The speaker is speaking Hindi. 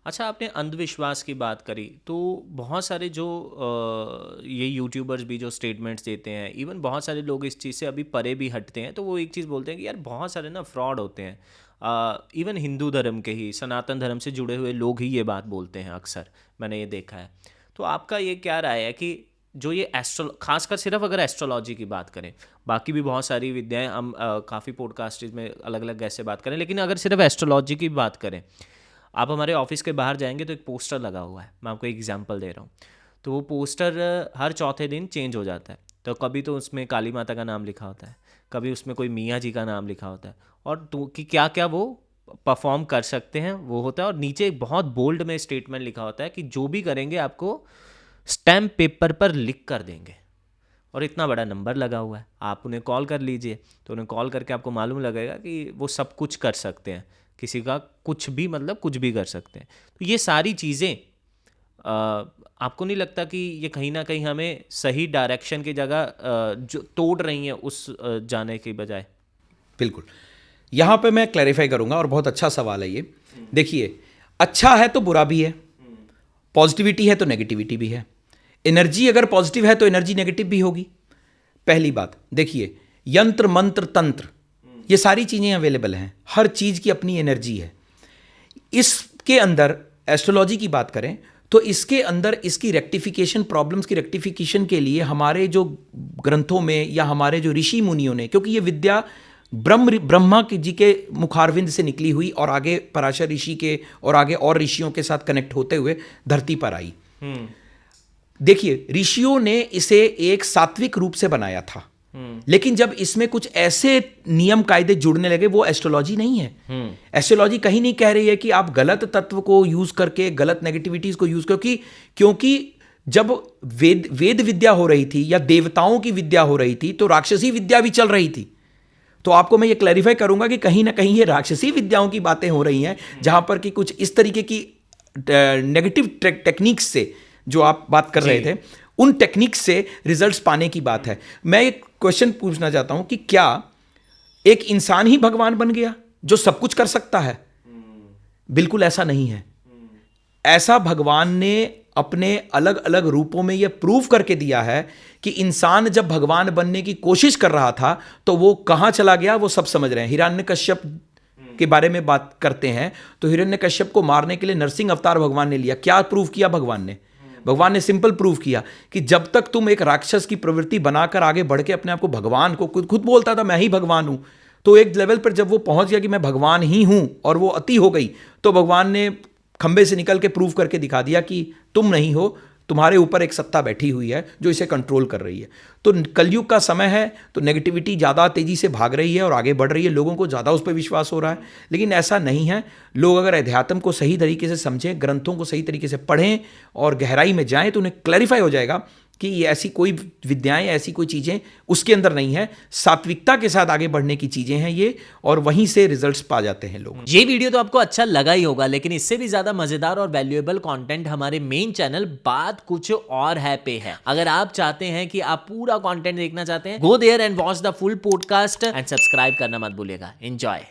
अच्छा, आपने अंधविश्वास की बात करी तो बहुत सारे जो ये यूट्यूबर्स भी जो स्टेटमेंट्स देते हैं, इवन बहुत सारे लोग इस चीज़ से अभी परे भी हटते हैं, तो वो एक चीज़ बोलते हैं कि यार बहुत सारे ना फ्रॉड होते हैं। इवन हिंदू धर्म के ही, सनातन धर्म से जुड़े हुए लोग ही ये बात बोलते हैं अक्सर, मैंने ये देखा है। तो आपका ये क्या राय है कि जो ये खासकर सिर्फ अगर एस्ट्रोलॉजी की बात करें, बाकी भी बहुत सारी विद्याएं, हम काफ़ी पॉडकास्ट में अलग अलग ऐसे बात करें, लेकिन अगर सिर्फ एस्ट्रोलॉजी की बात करें, आप हमारे ऑफिस के बाहर जाएंगे तो एक पोस्टर लगा हुआ है, मैं आपको एक एग्जांपल दे रहा हूँ। तो वो पोस्टर हर चौथे दिन चेंज हो जाता है। तो कभी तो उसमें काली माता का नाम लिखा होता है, कभी उसमें कोई मियाँ जी का नाम लिखा होता है, और तो कि क्या क्या वो परफॉर्म कर सकते हैं वो होता है, और नीचे एक बहुत बोल्ड में स्टेटमेंट लिखा होता है कि जो भी करेंगे आपको स्टैम्प पेपर पर लिख कर देंगे। और इतना बड़ा नंबर लगा हुआ है, आप उन्हें कॉल कर लीजिए तो उन्हें कॉल करके आपको मालूम लगेगा कि वो सब कुछ कर सकते हैं, किसी का कुछ भी, मतलब कुछ भी कर सकते हैं। तो ये सारी चीज़ें आपको नहीं लगता कि ये कहीं ना कहीं हमें सही डायरेक्शन की जगह जो तोड़ रही हैं उस जाने के बजाय? बिल्कुल, यहाँ पे मैं क्लैरिफाई करूँगा और बहुत अच्छा सवाल है ये। देखिए, अच्छा है तो बुरा भी है, पॉजिटिविटी है तो नेगेटिविटी भी है। एनर्जी अगर पॉजिटिव है तो एनर्जी नेगेटिव भी होगी। पहली बात देखिए, यंत्र मंत्र तंत्र ये सारी चीज़ें अवेलेबल हैं, हर चीज़ की अपनी एनर्जी है। इसके अंदर एस्ट्रोलॉजी की बात करें तो इसके अंदर इसकी रेक्टिफिकेशन, प्रॉब्लम्स की रेक्टिफिकेशन के लिए हमारे जो ग्रंथों में या हमारे जो ऋषि मुनियों ने, क्योंकि ये विद्या ब्रह्मा जी के मुखारविंद से निकली हुई और आगे पराशर ऋषि के और आगे और ऋषियों के साथ कनेक्ट होते हुए धरती पर आई। देखिए, ऋषियों ने इसे एक सात्विक रूप से बनाया था, लेकिन जब इसमें कुछ ऐसे नियम कायदे जुड़ने लगे, वो एस्ट्रोलॉजी नहीं है। एस्ट्रोलॉजी कहीं नहीं कह रही है कि आप गलत तत्व को यूज करके गलत नेगेटिविटीज को यूज, क्योंकि जब वेद विद्या हो रही थी या देवताओं की विद्या हो रही थी तो राक्षसी विद्या भी चल रही थी। तो आपको मैं ये क्लैरिफाई करूंगा कि कहीं ना कहीं ये राक्षसी विद्याओं की बातें हो रही हैं, जहां पर कि कुछ इस तरीके की नेगेटिव टेक्निक्स से, जो आप बात कर रहे थे, उन टेक्निक्स से रिजल्ट्स पाने की बात है। मैं एक क्वेश्चन पूछना चाहता हूं कि क्या एक इंसान ही भगवान बन गया जो सब कुछ कर सकता है? बिल्कुल ऐसा नहीं है। ऐसा भगवान ने अपने अलग अलग रूपों में यह प्रूव करके दिया है कि इंसान जब भगवान बनने की कोशिश कर रहा था तो वो कहां चला गया, वो सब समझ रहे हैं। हिरण्यकश्यप के बारे में बात करते हैं तो हिरण्यकश्यप को मारने के लिए नरसिंह अवतार भगवान ने लिया। क्या प्रूव किया भगवान ने सिंपल प्रूव किया कि जब तक तुम एक राक्षस की प्रवृत्ति बनाकर आगे बढ़ के अपने आप को भगवान को, खुद बोलता था मैं ही भगवान हूं, तो एक लेवल पर जब वो पहुंच गया कि मैं भगवान ही हूं और वो अति हो गई, तो भगवान ने खंबे से निकल के प्रूव करके दिखा दिया कि तुम नहीं हो, तुम्हारे ऊपर एक सत्ता बैठी हुई है जो इसे कंट्रोल कर रही है। तो कलयुग का समय है, तो नेगेटिविटी ज़्यादा तेज़ी से भाग रही है और आगे बढ़ रही है, लोगों को ज़्यादा उस पर विश्वास हो रहा है। लेकिन ऐसा नहीं है। लोग अगर अध्यात्म को सही तरीके से समझें, ग्रंथों को सही तरीके से पढ़ें और गहराई में जाएं, तो उन्हें क्लैरिफाई हो जाएगा कि ये ऐसी कोई विद्याएं, ऐसी कोई चीज़ें उसके अंदर नहीं है। सात्विकता के साथ आगे बढ़ने की चीज़ें हैं ये, और वहीं से रिजल्ट्स पा जाते हैं लोग। ये वीडियो तो आपको अच्छा लगा ही होगा, लेकिन इससे भी ज्यादा मजेदार और वैल्यूएबल कंटेंट हमारे मेन चैनल बात कुछ और है पे है। अगर आप चाहते हैं कि आप पूरा कंटेंट देखना चाहते हैं, go there and watch the full podcast and subscribe करना मत भूलिएगा। एंजॉय।